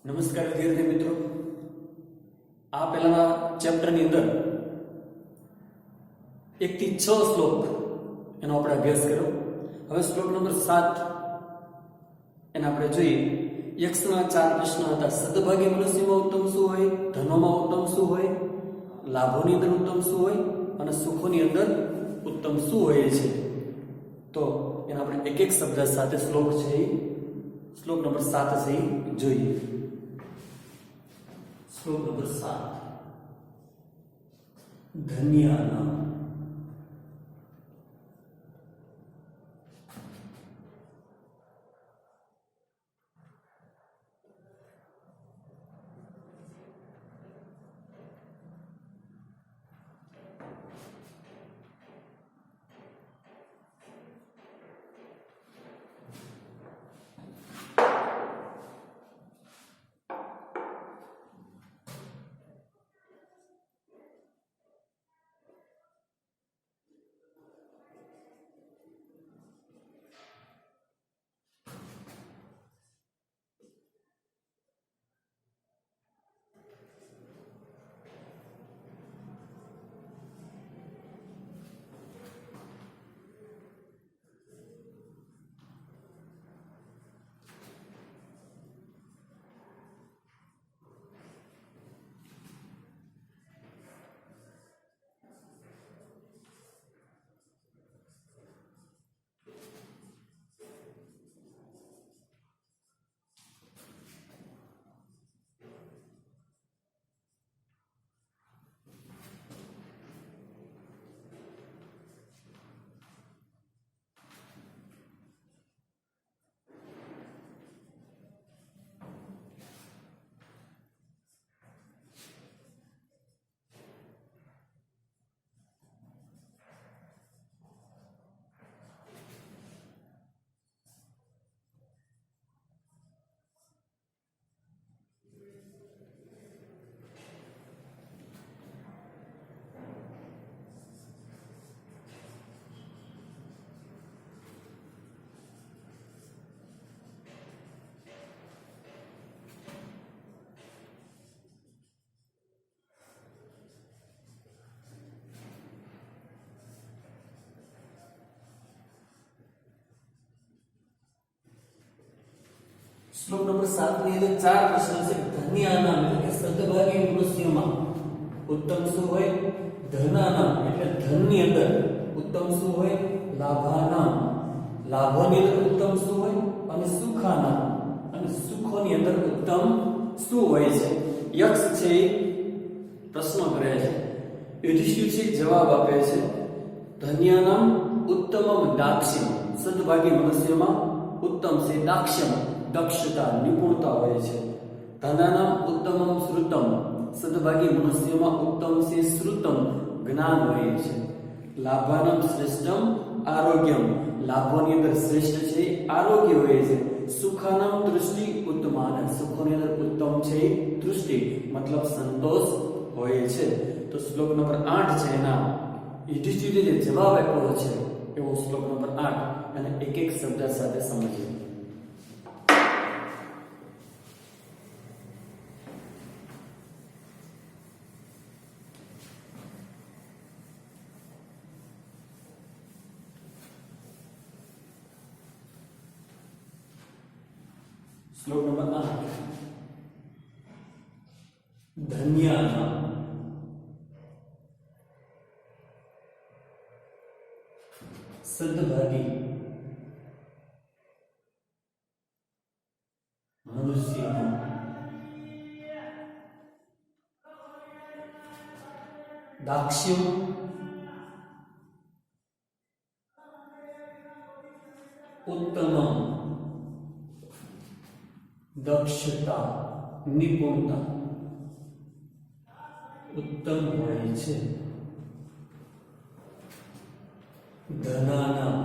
નમસ્કાર વિદ્યાર્થી મિત્રો, આ પહેલાના ચેપ્ટરની અંદર 1 થી 6 શ્લોક એનો આપણે અભ્યાસ કર્યો. હવે શ્લોક નંબર 7 એને આપણે જોઈએ. યક્ષના 4 પ્રશ્ન હતા. સદભાગી મનુષ્યમાં ઉત્તમ શું હોય, ધનોમાં ઉત્તમ શું હોય, લાભોની અંદર ઉત્તમ શું હોય અને સુખોની અંદર ઉત્તમ શું હોય છે. તો એને આપણે એક એક શબ્દ સાથે શ્લોક છે શ્લોક નંબર 7 છે જોઈએ. श्लोक नंबर 7 धन्यानाम. श्लोक नंबर 7 ની અંદર 4 પ્રશ્નો છે. ધન્યાનામ એટલે કે સદભાગી મનુષ્યમાં ઉત્તમ શું હોય, ધનાનામ એટલે ધનની અંદર ઉત્તમ શું હોય, લાભાનામ લાભોની અંદર ઉત્તમ શું હોય અને સુખાનામ અને સુખોની અંદર ઉત્તમ શું હોય છે. યક્ષ છે પ્રશ્ન કરે છે, યુધિષ્ઠિર છે જવાબ આપે છે. ધન્યાનામ ઉત્તમમ દાક્ષ્યમ, સદભાગી મનુષ્યમાં ઉત્તમ છે દાક્ષ્યમ દક્ષતા નિપુણતા હોય છે. ધનાનામ ઉત્તમમ શ્રુતમ, સદભાગી મનુષ્યમાં ઉત્તમ છે શ્રુતમ જ્ઞાન હોય છે. લાભાનામ શ્રેષ્ઠમ આરોગ્યમ, લાભોની અંદર શ્રેષ્ઠ છે આરોગ્ય હોય છે. સુખાનામ દૃષ્ટિ ઉત્તમાન, સુખોની અંદર ઉત્તમ છે દૃષ્ટિ મતલબ સંતોષ હોય છે. તો શ્લોક નંબર 8 છે એના યુધિષ્ઠિરે જે જવાબ આપ્યો છે એવો શ્લોક નંબર 8 અને એક એક શબ્દ સાથે સમજીએ. श्लोक नंबर 8 धन्यानाम. सद्भागी मनुष्य दाक्ष्यम उत्तमम दक्षता निपुणता उत्तम હોય છે. ધનાનામ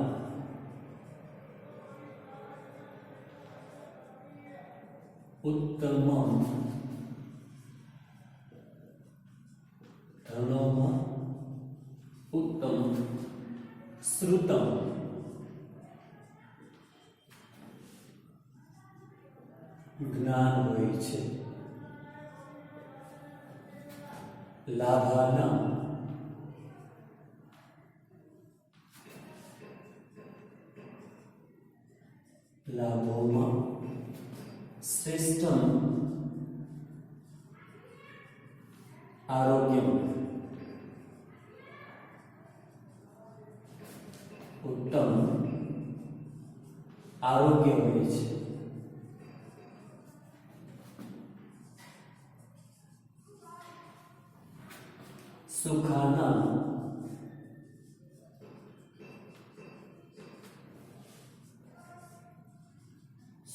ઉત્તમમ ધનોમાં ઉત્તમ શ્રુતમ જ્ઞાન હોય હોય છે. લાભાના લાભોમાં શ્રેષ્ઠમ આરોગ્યમ ઉત્તમ આરોગ્ય હોય છે. સુખાના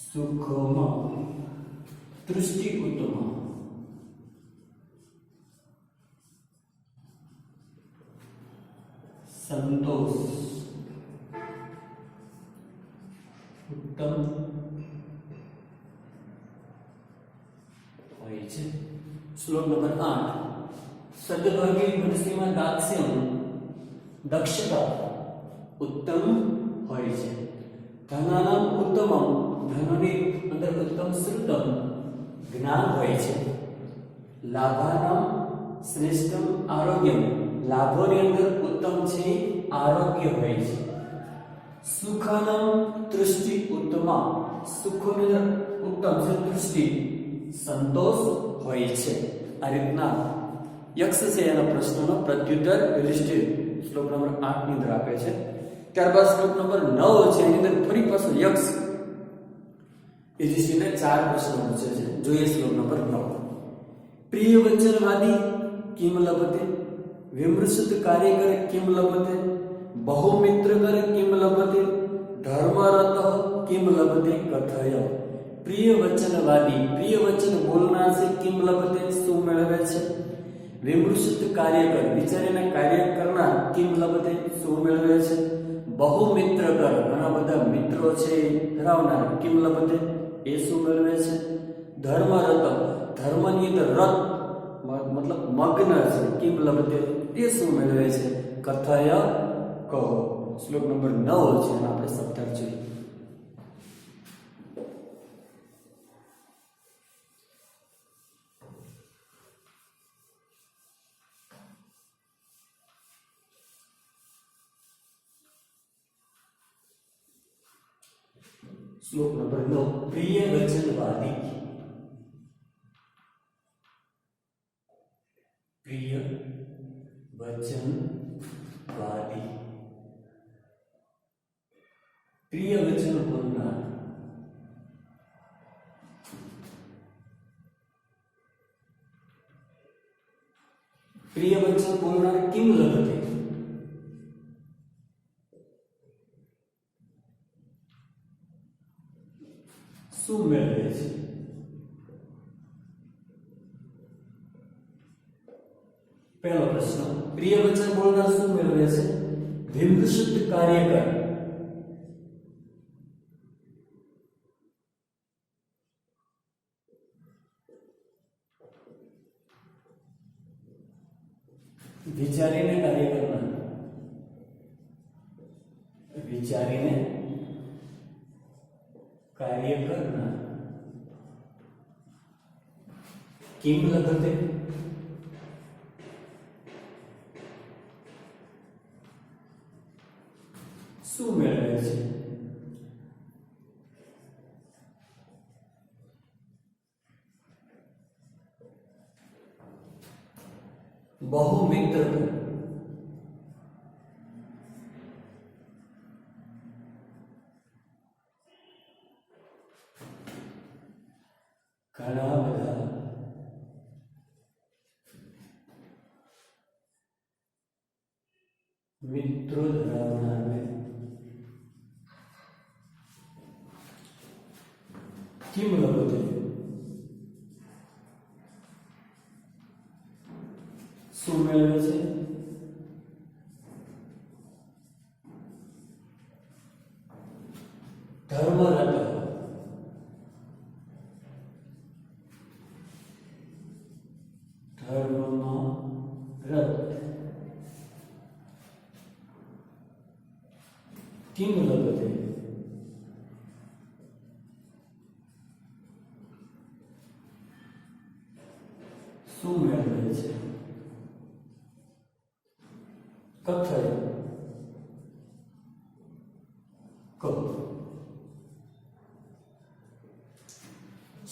સુખમાં તૃષ્ટિ ઉત્તમ સંતોષ ઉત્તમ હોય છે. શ્લોક નંબર 8 સદભાગી મનુષ્યમાં દાક્ષ્યમ દક્ષતા ઉત્તમ હોય છે. ધનાનામ ઉત્તમમ ધનની અંદર ઉત્તમ શ્રુતમ જ્ઞાન હોય છે. લાભાનામ શ્રેષ્ઠમ આરોગ્યમ લાભોની અંદર ઉત્તમ છે આરોગ્ય હોય છે. સુખાનામ તૃષ્ટિ ઉત્તમા સુખોની અંદર ઉત્તમ છે તૃષ્ટિ સંતોષ હોય છે. આ રીતના યક્ષ છે એના પ્રશ્નનો પ્રત્યુત્તર યુધિષ્ઠિર શ્લોક નંબર 8 ની અંદર આપે છે. ત્યારબાદ શ્લોક નંબર 9 છે એની અંદર ફરી પાછો યક્ષ યુધિષ્ઠિરને 4 પ્રશ્નો પૂછે છે. જોઈએ શ્લોક નંબર 9. પ્રિય વચનવાદી કિમ લભતે વિમૃશિત કાર્યકર કિમ લભતે बहुमित्रकर किम लभते धर्मरत किम लभते कथय. प्रिय वचनवादी प्रिय वचन बोलनार से किम लभते शू मेळवे छे. विमृशित कार्यकर विचारीने कार्य करनार किम लभते शू मेळवे छे. बहुमित्रकर घणा बधा मित्रो छे धरावनार किम लभते ए शू मेळवे छे. धर्मरत धर्मनी अंदर रत मतलब मग्न छे किम लभते ए शू मेळवे छे. कथय કહો. શ્લોક નંબર 9 છે અને આપણે શબ્દાર્થ જોઈએ. શ્લોક નંબર 9 પ્રિય વચનવાદી પ્રિય વચનવાદી प्रिय वचन बोलनार प्रिय वचन बोलनार किम लभते शू मेळवे छे. पहलो प्रश्न प्रिय वचन बोलनार शू मेळवे छे. विमृशित कार्यकर विचारीने कार्य करना विचारीने कार्य करना किम लभते शू मेळवे छे. बहुमित्र घणा बधा मित्रो धरावनारने किम लभते शू मेळवे छे. धर्मरत धर्मમાં રત किम लभते કહો.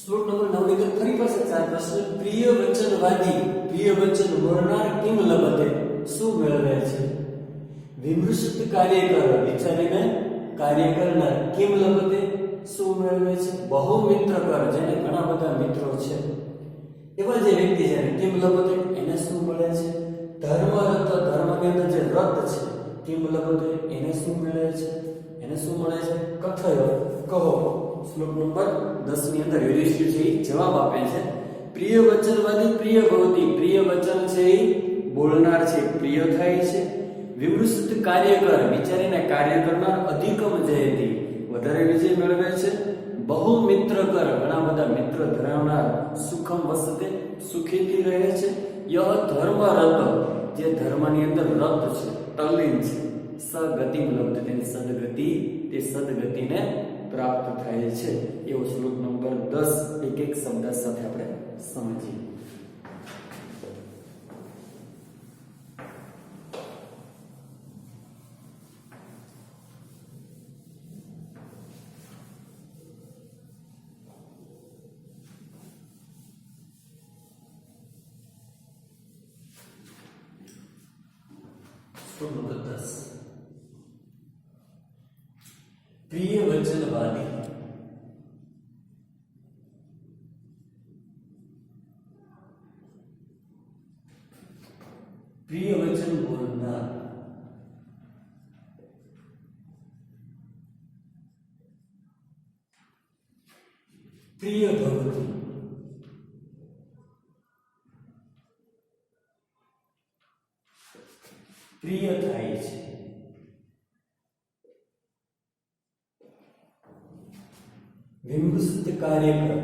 શ્લોક નંબર 9 ની અંદર ફરી પાછા ચાર પ્રશ્ન. પ્રિય વચનવાદી પ્રિય વચન બોલનાર કિમ લભતે, શું મેળવે છે? વિમૃશિત કાર્ય કર, વિચારીને કાર્ય કરનાર, કિમ લભતે, શું મેળવે છે? બહુ મિત્ર કર, જેને ઘણા બધા મિત્રો છે, એવા જે વ્યક્તિ છે કિમ લભતે, એને શું મળે છે? ધર્મ રત, ધર્મની અંદર જે રત છે કિમ લભતે, એને શું મળે છે? એને શું મળે છે? કથય, કહો. શ્લોક નંબર 10 ની અંદર યુધિષ્ઠિર છે જવાબ આપે છે. પ્રિય વચનવાદી પ્રિય ભવતી, પ્રિય વચન છે એ બોલનાર છે, પ્રિય થાય છે. વિમૃશિત કાર્ય કર, વિચારીને કાર્ય કરનાર, અધિકમ જયતી, વધારે વિજય મેળવે છે. બહુ મિત્ર કર, ઘણા બધા મિત્ર ધરાવનાર, સુખમ વસતે, સુખીથી રહે છે. યહ ધર્મ રત, જે ધર્મની અંદર રત છે, તલ્લીન છે. સગતિમ લબ્ધ, તેની સદગતિ, તે સદગતિને પ્રાપ્ત થાય છે. એવો શ્લોક નંબર 10 એક એક શબ્દ સાથે આપણે સમજીએ. શ્લોક નંબર 10. પ્રિય વચનવાદી પ્રિય વચન બોલનાર, પ્રિય ભવતી, પ્રિય થાય છે. વિમૃશિત કાર્ય કર,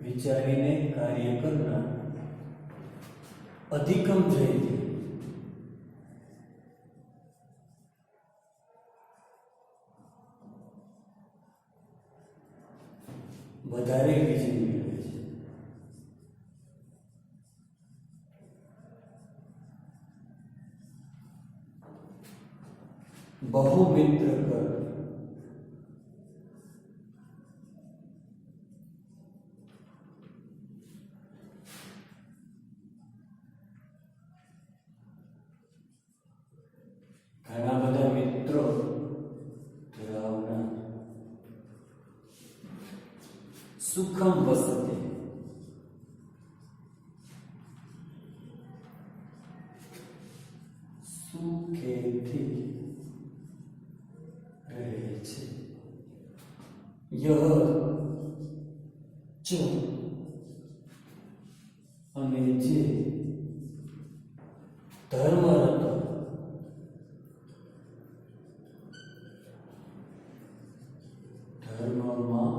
વિચારીને કાર્ય કરનાર, અધિકમ જયતી, વધારે વિજય મેળવે છે. બહુ મિત્ર કર, ઘણા બધા મિત્રો ધરાવનાર, સુખમ વસતે, સુખેથી રહે છે. યહ ચ, અને જે ધર્મરત, ધર્મમાં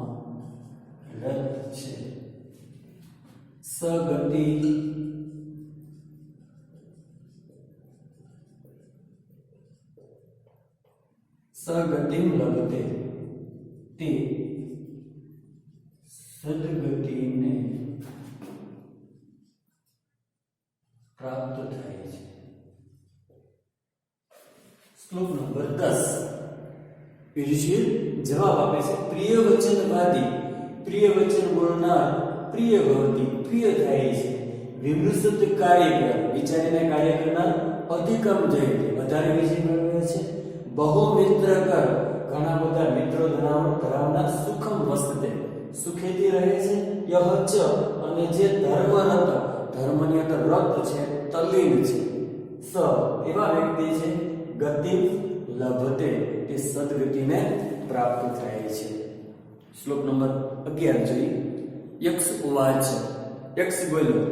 રત છે. સગતિ, સગતિમ લભતે, તે સદગતિને પ્રાપ્ત થાય છે. શ્લોક નંબર 10. યુધિષ્ઠિર જવાબ આપે છે. પ્રિય વચનવાદી, પ્રિય વચન બોલનાર, પ્રિય ભવતી, પ્રિય થાય છે. વિમૃશિત કાર્ય કર, વિચારીને કાર્ય કરનાર, અધિકમ જયતી, વધારે વિજય મેળવે છે. બહુ મિત્ર કર, ઘણા બધા મિત્રો ધરાવનાર, સુખમ વસતે, સુખેથી રહે છે. યહ ચ, અને જે ધર્મરત, ધર્મની અંદર રત છે, તલ્લીન છે. સ, એવા વ્યક્તિ છે. ગતિ લભતે, તે સદગતિને પ્રાપ્ત થાય છે. શ્લોક નંબર 11 જોઈએ. યક્ષ ઉવાચ, યક્ષ બોલ્યો.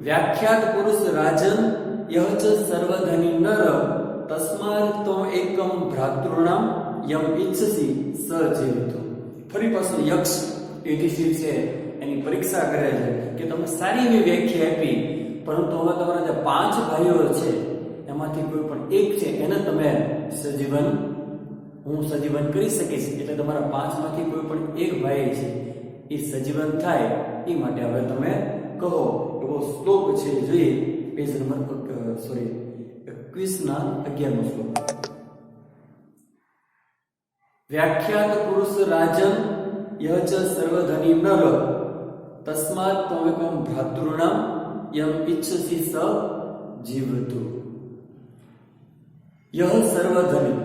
વ્યાખ્યાત પુરુષ રાજન યહ ચ સર્વધની નર, તસ્માત તો એકમ ભ્રાતૃણામ યમ ઈચ્છસી સ જીવિતો. ફરી પાછું યક્ષ યુધિષ્ઠિર છે એની પરીક્ષા કરે છે કે તમે સારી એવી વ્યાખ્યા આપી, પરંતુ હવે તમારા જે 5 ભાઈઓ છે એમાંથી કોઈ પણ એક છે એને તમે સજીવન હું સજીવન કરી શકીશ, એટલે તમારા 5 માંથી કોઈ પણ એક ભાઈ છે એ સજીવન થાય એ માટે હવે તમે કહો એવો શ્લોક છે. જોઈએ પેજ નંબર 21 ના 11મો શ્લોક. વ્યાખ્યાત પુરુષ રાજન યહ ચ સર્વધની નર તસ્માત ત્વમેકં ભ્રાતૃણામ યમ ઇચ્છસી સ જીવતુ. યહ સર્વધની,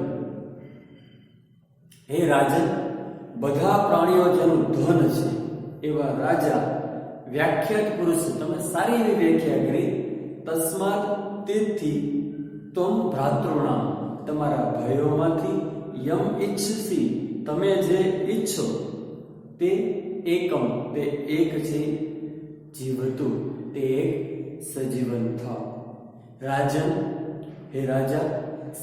હે રાજન, બધા પ્રાણીઓ જેનું ધન છે એવા રાજા, વ્યાખ્યાત પુરુષ, તમે સારી એવી વ્યાખ્યા કરી, તસ્માત તેથી, ત્વમ ભ્રાતૃણામ, તમારા ભાઈઓમાંથી, યમ ઇચ્છસી, તમે જે ઈચ્છો તે એકમ, તે એક છે, જીવતું, તે એક સજીવન થાવ. રાજન, હે રાજા,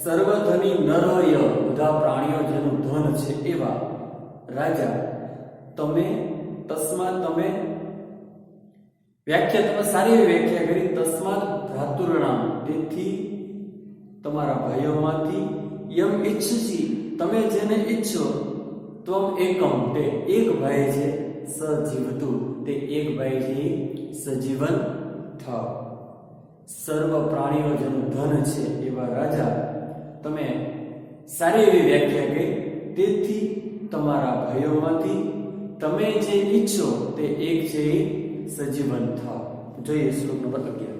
સર્વધની નરય, બધા પ્રાણીઓ જેનું ધન છે એવા રાજા, તમે તસ્માત, તમે વ્યાખ્યા, તમે સારી એવી વ્યાખ્યા કરી, તસ્માત ભ્રાતૃણામ, તેથી તમારા ભાઈઓમાંથી, યમ ઇચ્છસી, તમે જેને ઈચ્છો, ત્વમ એકમ, તે એક ભાઈ છે, સજીવતું, તે એક ભાઈ છે, સજીવન થાવ. સર્વ પ્રાણીઓ જેનું ધન છે એવા રાજા, તમે સારી એવી વ્યાખ્યા કરી, તેથી તમારા ભાઈઓમાંથી તમે જે ઈચ્છો તે એક છે સજીવન થાવ. જોઈએ શ્લોક નંબર 11.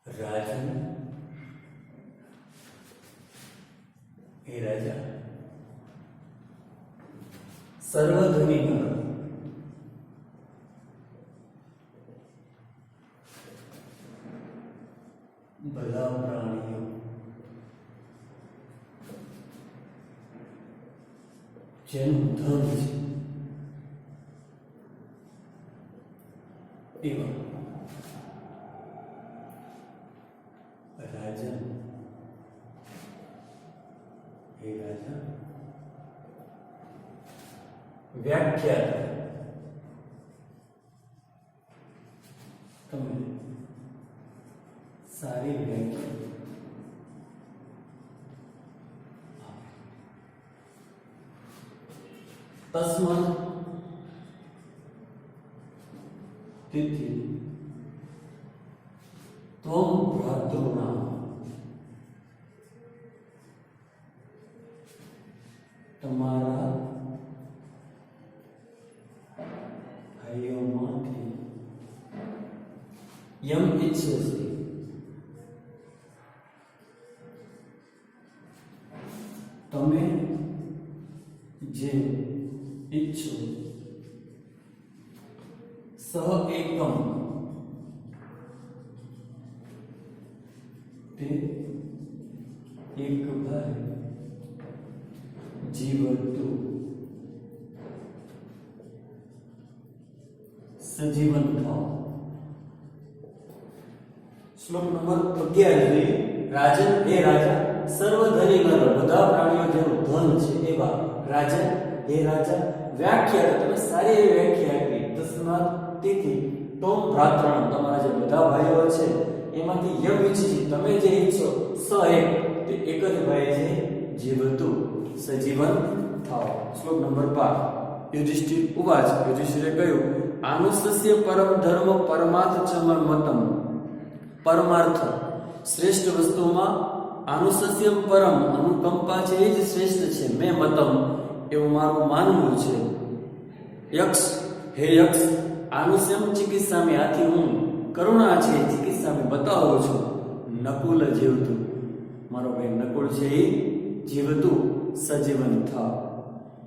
રાજન, હે રાજા, સર્વધની નર, બધા પ્રાણીઓ જેનું ધન છે એવા રાજન, હે રાજા, વ્યાખ્યાત, તમે સારી વ્યાખ્યા, તસ્માત તેથી, ત્વમ ભ્રાતૃણામ, તમારા ભાઈઓમાંથી, યમ ઇચ્છસી, તમે જે ઈચ્છો, સહ એકમ, તે એક ભાઈ, જીવતું, સજીવન થાવ. શ્લોક નંબર 11. રાજન, હે રાજા, સર્વધની નર, બધા પ્રાણીઓ જેનું ધન છે એવા રાજન, હે રાજા, વ્યાખ્યા, તમે સારી એવી વ્યાખ્યા આપી, તસ્માત તેથી, તમ ભ્રાતૃણામ, તમારા જે બધા ભાઈઓ છે એમાંથી યમ ઇચ્છસી, તમે જે ઈચ્છો, સ એક, તે એક જ ભાઈ છે, જીવતું, સજીવન થાવ. શ્લોક નંબર 12. યુધિષ્ઠિર ઉવાચ, યુધિષ્ઠિરે કહ્યું, આનુષ્ય પરમ ધર્મ પરમાર્થ ચ મતમ, પરમાર્થ શ્રેષ્ઠ વસ્તુમાં આનુષ્ય પરમ, અનુકંપા છે એ જ શ્રેષ્ઠ છે, મેં મતમ, એવું મારું માનવું છે. યક્ષ, હે યક્ષ, આનુષ્યમ ચિકિત્સામી, આથી હું કરુણા છે ચિકિત્સામી બતાવું છું. નકુલ જીવતું, મારો ભાઈ નકુલ છે એ જીવતું, સજીવન થાવ.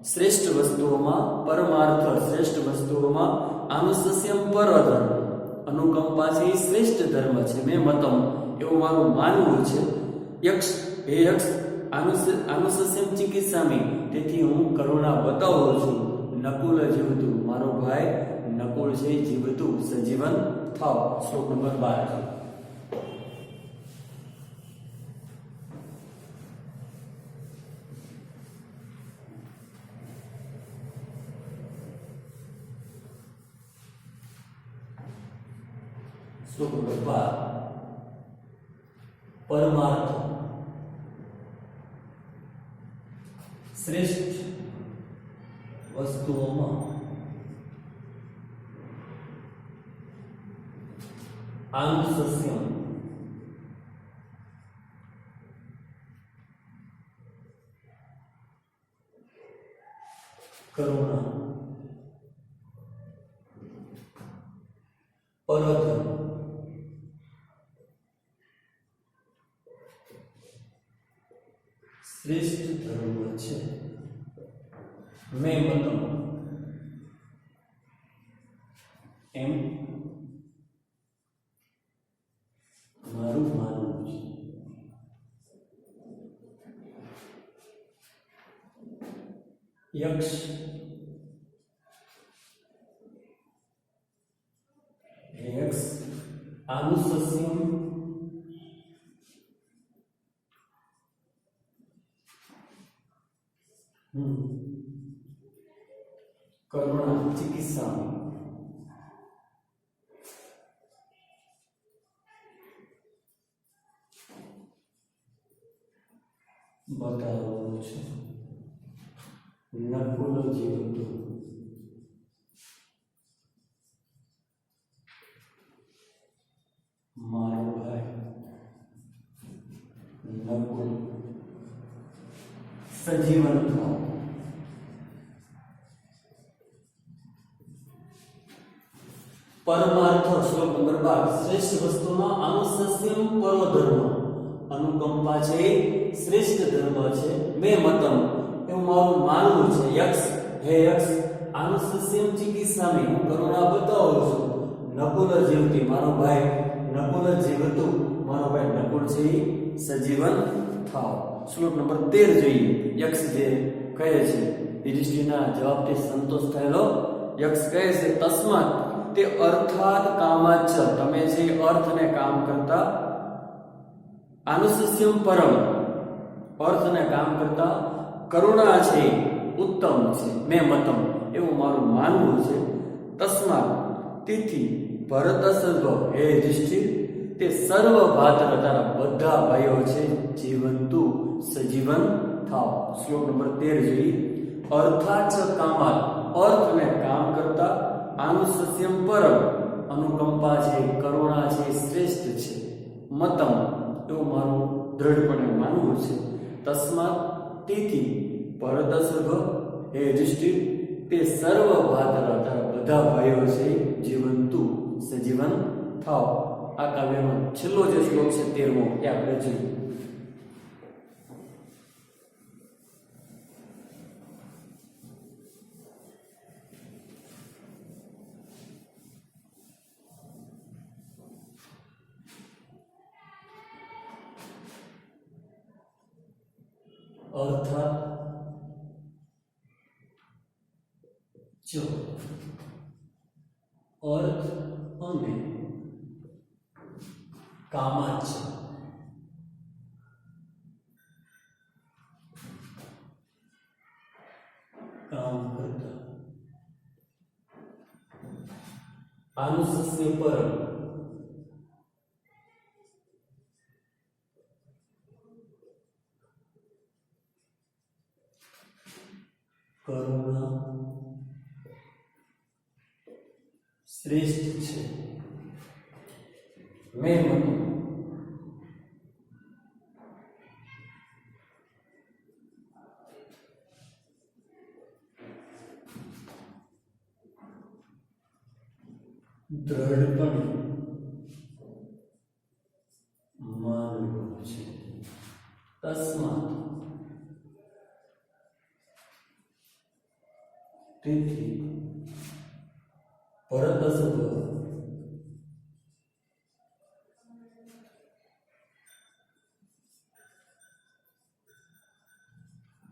શ્રેષ્ઠ વસ્તુઓમાં પરમાર્થ, શ્રેષ્ઠ વસ્તુઓમાં આનુષ્યમ પરધર્મ, અનુકંપા છે એ શ્રેષ્ઠ ધર્મ છે, મેં મતમ, એવું મારું માનવું છે. યક્ષ, હે યક્ષ, આનુસસ્યમ ચિકિત્સામિ, તેથી હું કરુણા બતાવું છું. નકુલ જીવતું, મારો ભાઈ નકુલ છે જીવતું, સજીવન થાવ. શ્લોક નંબર 12. શ્લોક નંબર 12. પરમાર્થ શ્રેષ્ઠ વસ્તુઓમાં આનુસસ્યમ કરુણા પરધર્મ શ્રેષ્ઠ ધર્મ છે. મેં મતમ એમ મારું માનવું છે. યક્ષ આનુસસ્યમ કરુણા ચિકિત્સા બતાવવાનું છે. નકુલ જીવતું, મારો ભાઈ નકુલ સજીવન થાવ. પરમાર્થ શ્લોક નંબર 12. શ્રેષ્ઠ વસ્તુમાં આનુસસ્યમ પરોધર્મ, અનુકંપા છે શ્રેષ્ઠ ધર્મ છે. મેં મતમ એવું મારું માનવું છે. યક્ષ હે યક્ષ આનુસસ્યમ ચિકિત્સામિ, હું કરુણા બતાવું છું. નકુલ જીવતી, મારો ભાઈ નકુલ જીવતું, મારો ભાઈ નકુલ છે સજીવન થાવ. શ્લોક નંબર 13 જોઈએ. યક્ષ જે કહે છે, યુધિષ્ઠિરના જવાબથી સંતોષ થયેલો યક્ષ કહે છે, તસ્માત તે અર્થાત કામાચ, તમે જે અર્થને કામ કરતા, આનુસસ્યમ પરમ અર્થને કામ કરતા કરુણા છે ઉત્તમ છે. મેં મતમ એવું મારું માનવું છે. તસ્માત તેથી ભરત સર્વ હે યુધિષ્ઠિર, તે સર્વ ભાતર તારા બધા ભાઈઓ છે જીવંતુ સજીવન થાવ. શ્લોક નંબર 13 જોઈએ. અર્થાચ કામાત અર્થને કામ કરતા, આનુસસ્યમ પરમ અનુકંપા છે કરુણા છે શ્રેષ્ઠ છે. મતમ એવું મારું દ્રઢપણે માનવું છે. તસ્માત તેથી ભરત સર્વ હે યુધિષ્ઠિર, તે સર્વ ભાતર તારા બધા ભાઈઓ છે જીવંતુ સજીવન થાવ. આ કાવ્યનો છેલ્લો જે શ્લોક છે 13મો એ આપણે જોઈએ. અર્થાત જો અર્થ અને કામાચ કામ કરતા, આનુસસ્ય પરમ કરુણા શ્રેષ્ઠ છે. મેં મતમ દ્રઢપણે માનવું છે. તસ્માત તેથી ભરત સર્વ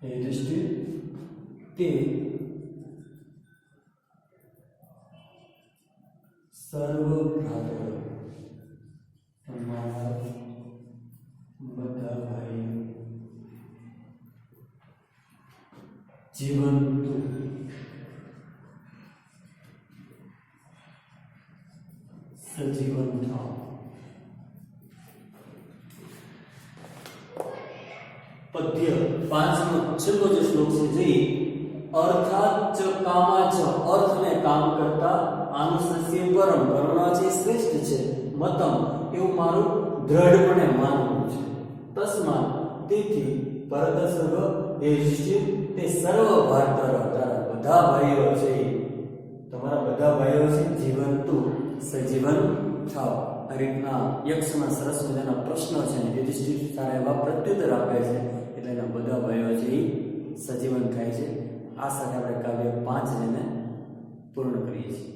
યુધિષ્ઠિર તે સર્વ ભ્રાતરો તમારા બધા ભાઈ જીવંતુ સજીવન થાઓ. પદ્ય 5 નો છેલ્લો જે શ્લોક છે જે અર્થાત ચ કામાચ અર્થને કામ કરતા આનુસસ્ય પરમ કરુણા છે શ્રેષ્ઠ છે મતમ એવું મારું દ્રઢપણે માનવું છે. તસ્માત તેથી ભરત સર્વ એ યુધિષ્ઠિર તે સર્વ ભારતર તારા બધા ભાઈઓ છે તમારા બધા ભાઈઓ છે જીવંતુ સજીવન થાવ. આ રીતના યક્ષના સરસ મજાના પ્રશ્નો છે અને યુધિષ્ઠિર સારા એવા પ્રત્યુત્તર આપે છે એટલે એના બધા ભાઈઓ છે એ સજીવન થાય છે. આ સાથે આપણે કાવ્ય 5 ને પૂર્ણ કરીએ છીએ.